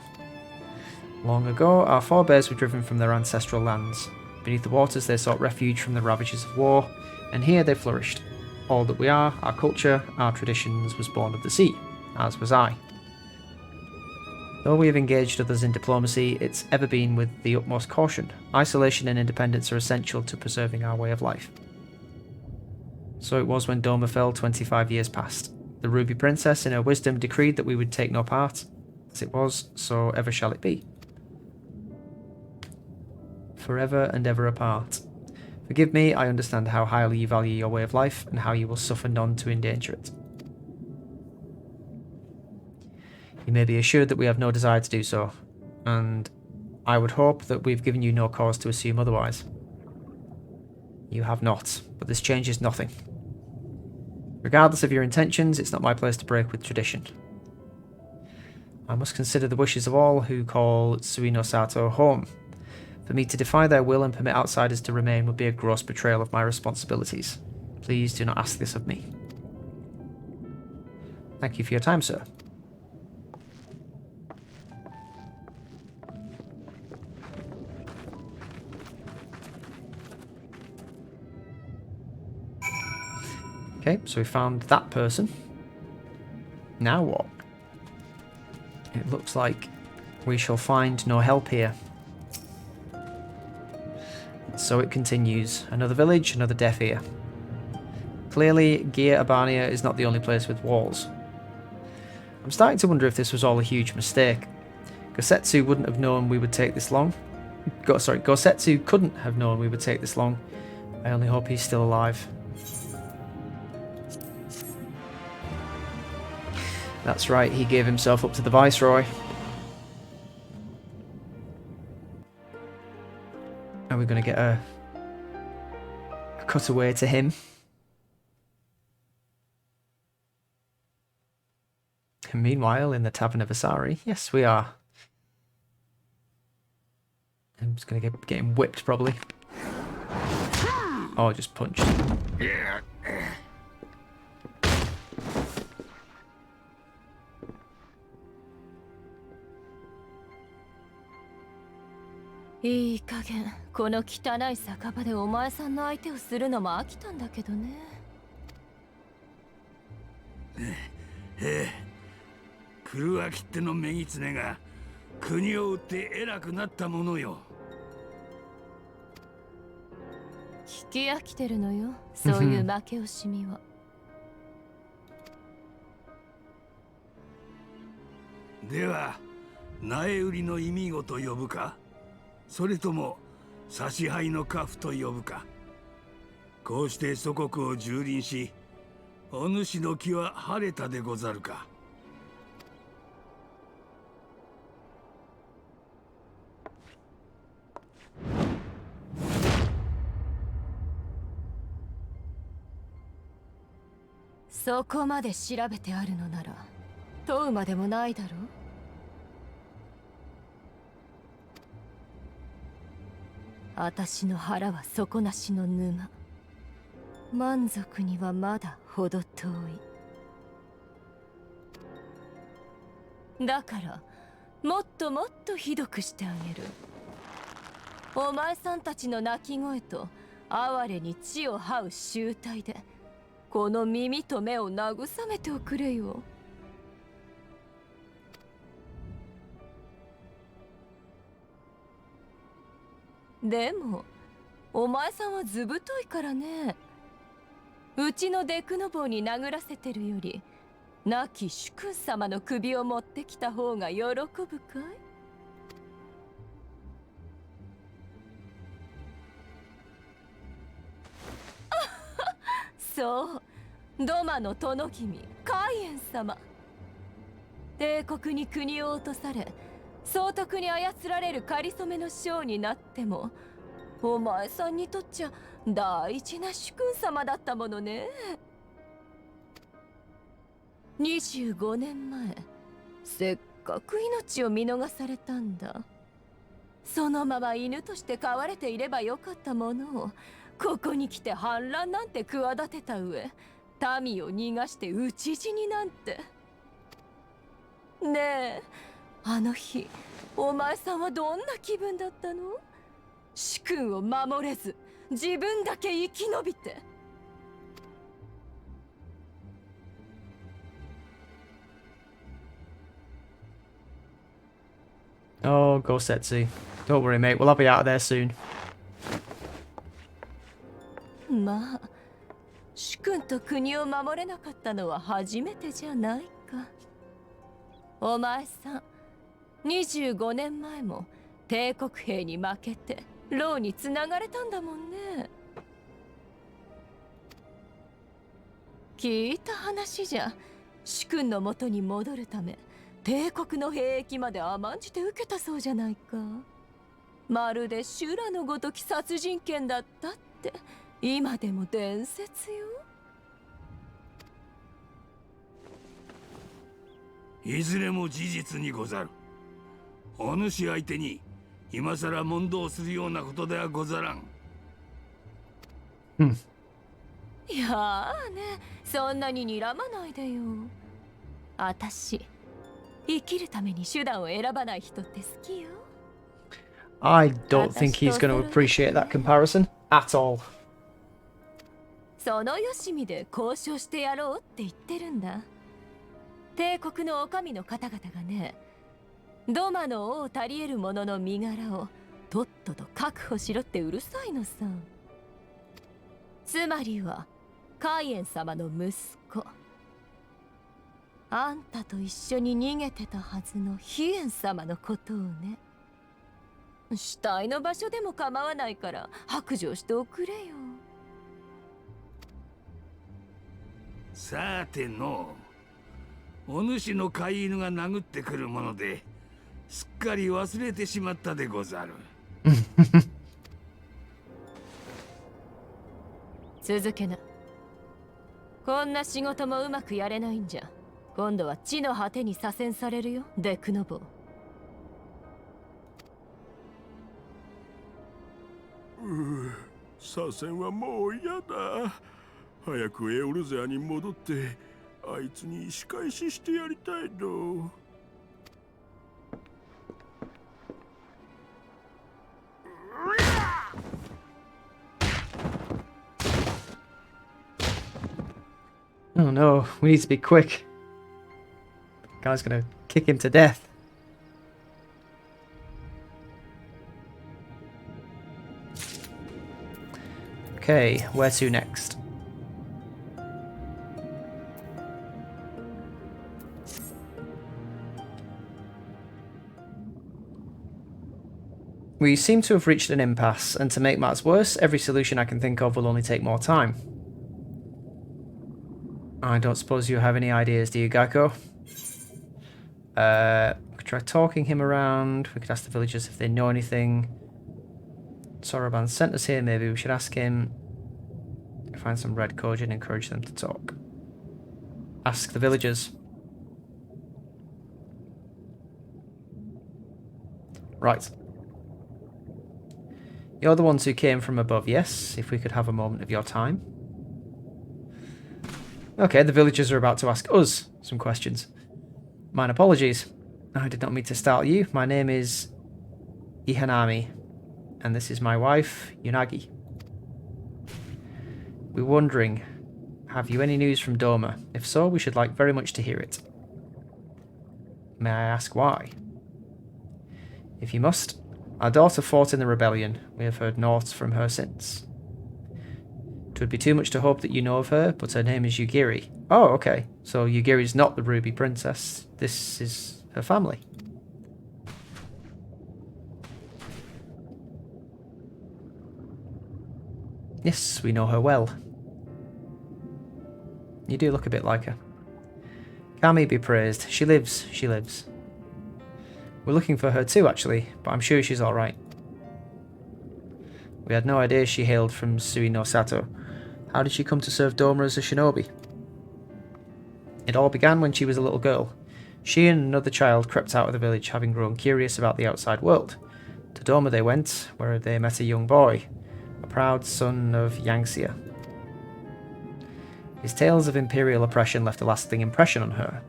Speaker 1: Long ago, our forebears were driven from their ancestral lands. Beneath the waters they sought refuge from the ravages of war, and here they flourished. All that we are, our culture, our traditions, was born of the sea, as was I. Though we have engaged others in diplomacy, it's ever been with the utmost caution. Isolation and independence are essential to preserving our way of life. So it was when Doma fell 25 years past. The Ruby Princess in her wisdom decreed that we would take no part. As it was, so ever shall it be. Forever and ever apart. Forgive me, I understand how highly you value your way of life and how you will suffer none to endanger it. You may be assured that we have no desire to do so, and I would hope that we've given you no cause to assume otherwise. You have not, but this changes nothing. Regardless of your intentions, it's not my place to break with tradition. I must consider the wishes of all who call Suino Sato home. For me to defy their will and permit outsiders to remain would be a gross betrayal of my responsibilities. Please do not ask this of me. Thank you for your time, sir. Okay, so we found that person. Now what? It looks like we shall find no help here. So it continues. Another village, another deaf ear. Clearly, Gia Abania is not the only place with walls. I'm starting to wonder if this was all a huge mistake. Gosetsu wouldn't have known we would take this long. Gosetsu couldn't have known we would take this long. I only hope he's still alive. That's right, he gave himself up to the Viceroy. Are we going to get a cutaway to him? And meanwhile, in the Tavern of Asari, yes, we are. I'm just going to get him whipped, probably. Oh, just punched.
Speaker 7: いい加減この汚い酒場でお前さんの相手をするのも飽きたんだけどね。
Speaker 5: 黒脇ってのメギツネが国を売って偉くなったものよ。
Speaker 7: 聞き飽きてるのよ、そういう負け惜しみは。
Speaker 5: では苗売りの意味ごと呼ぶか、それとも差し配の家父と呼ぶか。こうして祖国を蹂躙し、お主の気は晴れたでござるか。
Speaker 7: そこまで調べてあるのなら問うまでもないだろう。私の腹は底なしの沼。満足にはまだほど遠い。だからもっともっとひどくしてあげる。お前さんたちの泣き声と哀れに地を這う集体でこの耳と目を慰めておくれよ。でもお前さんはずぶといからね。うちのデクノボーに殴らせてるより亡き主君様の首を持ってきた方が喜ぶかい？そう、ドマの殿君カイエン様。帝国に国を落とされ総督に操られる仮初めの将になってもお前さんにとっちゃ大事な主君様だったものね。25年前せっかく命を見逃されたんだ。そのまま犬として飼われていればよかったものをここに来て反乱なんて企てた上民を逃がして討ち死になんて。ねえ、あの日お前さんはどんな気分だったの？主君を守れず自分だけ生き延びて。
Speaker 1: Oh, Gosetsu. Don't worry, mate. We'll have you out of there soon.
Speaker 7: まあ主君分と国を守れなかったのは初めてじゃないか。お前さん、25年前も帝国兵に負けて牢につながれたんだもんね。聞いた話じゃ、主君の元に戻るため帝国の兵役まで甘んじて受けたそうじゃないか。まるで修羅のごとき殺人剣だったって今でも伝説よ。
Speaker 5: いずれも事実にござる。お主相手に今さら問答するようなことではござらん。
Speaker 7: いやーね、そんなに睨まないでよ。あたし、生きるために手段を選ばない人って好きよ。
Speaker 1: I don't think he's going to appreciate that comparison at all.
Speaker 7: そのよしみで交渉してやろうって言ってるんだ。帝国の女将の方々がね、ドマの王たり得る者の身柄をとっとと確保しろってうるさいのさ。つまりはカイエン様の息子、あんたと一緒に逃げてたはずのヒエン様のことをね。死体の場所でも構わないから白状しておくれよ。
Speaker 5: さての、お主の飼い犬が殴ってくるものですっかり忘れてしまったでござる。
Speaker 7: 続けな。こんな仕事もうまくやれないんじゃ、今度は地の果てに左遷されるよ、デクノボー。
Speaker 5: 左遷はもう嫌だ。早くエオルゼアに戻ってあいつに仕返ししてやりたいの。
Speaker 1: Oh no, we need to be quick. The guy's gonna kick him to death. Okay, where to next? We seem to have reached an impasse, and to make matters worse, every solution I can think of will only take more time. I don't suppose you have any ideas, do you, Gakko? We could try talking him around. We could ask the villagers if they know anything. Soroban sent us here, maybe we should ask him. Find some red Kojin and encourage them to talk. Ask the villagers. Right. You're the ones who came from above, yes? If we could have a moment of your time. Okay, the villagers are about to ask us some questions. Mine apologies. I did not mean to startle you. My name is Ihanami, and this is my wife, Yunagi. We're wondering, have you any news from Doma? If so, we should like very much to hear it. May I ask why? If you must, our daughter fought in the rebellion. We have heard naught from her since. It would be too much to hope that you know of her, but her name is Yugiri. Oh, okay. So Yugiri's not the Ruby Princess. This is her family. Yes, we know her well. You do look a bit like her. Kami be praised. She lives, she lives. We're looking for her too, actually, but I'm sure she's alright. We had no idea she hailed from Sui no Sato. How did she come to serve Doma as a shinobi? It all began when she was a little girl. She and another child crept out of the village, having grown curious about the outside world. To Doma they went, where they met a young boy, a proud son of Yangxia. His tales of imperial oppression left a lasting impression on her.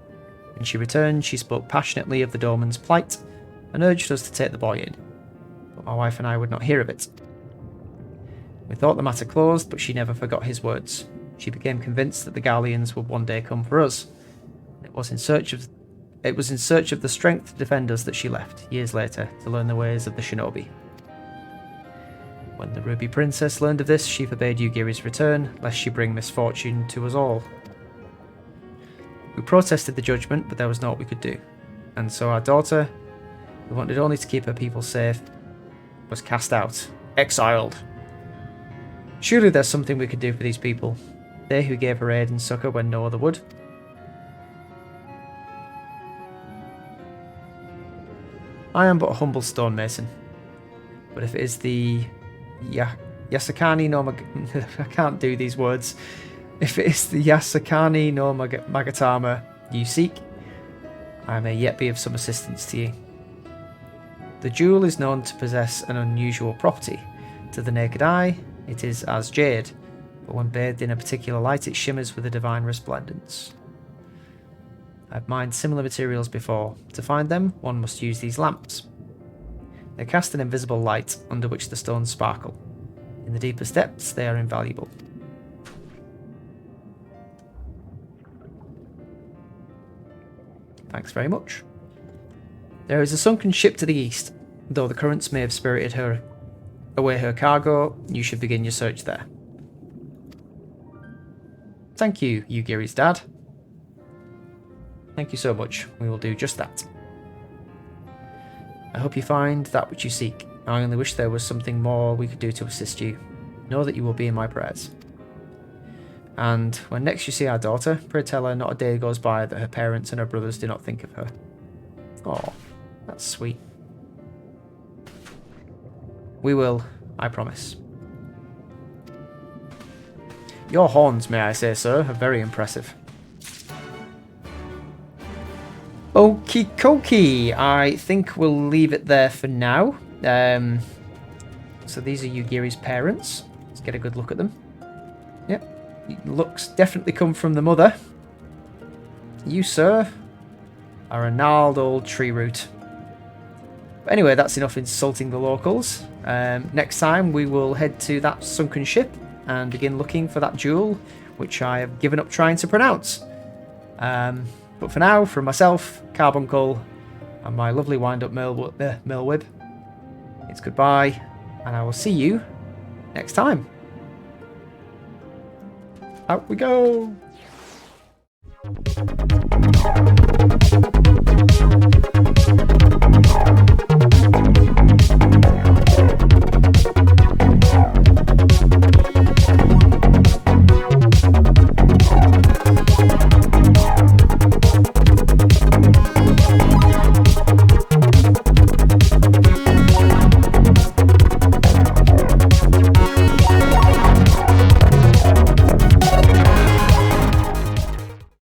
Speaker 1: When she returned, she spoke passionately of the Doman's plight and urged us to take the boy in, but my wife and I would not hear of it. We thought the matter closed, but she never forgot his words. She became convinced that the Gallians would one day come for us. It was in search of the strength to defend us that she left, years later, to learn the ways of the shinobi. When the Ruby Princess learned of this, she forbade Yugiri's return, lest she bring misfortune to us all. We protested the judgment, but there was naught we could do. And so our daughter, who wanted only to keep her people safe, was cast out, exiled. Surely there's something we could do for these people, they who gave her aid and succour when no other would. I am but a humble stonemason, but if it is the Yasakani no I can't do these words. If it is the Yasakani no Magatama you seek, I may yet be of some assistance to you. The jewel is known to possess an unusual property. To the naked eye, it is as jade, but when bathed in a particular light, it shimmers with a divine resplendence. I've mined similar materials before. To find them, one must use these lamps. They cast an invisible light under which the stones sparkle. In the deepest depths, they are invaluable. Thanks very much. There is a sunken ship to the east. Though the currents may have spirited her away her cargo, you should begin your search there. Thank you, Yugiri's dad. Thank you so much. We will do just that. I hope you find that which you seek. I only wish there was something more we could do to assist you. Know that you will be in my prayers. And when next you see our daughter, pray tell her not a day goes by that her parents and her brothers do not think of her. Oh, that's sweet. We will, I promise. Your horns, may I say, sir, are very impressive. Okie dokie, I think we'll leave it there for now. So these are Yugiri's parents. Let's get a good look at them. Yep, looks definitely come from the mother. You, sir, are a gnarled old tree root. But anyway, that's enough insulting the locals. Next time we will head to that sunken ship and begin looking for that jewel, which I have given up trying to pronounce. But for now, from myself, Carbuncle, and my lovely wind-up Millwib, it's goodbye, and I will see you next time. Out we go!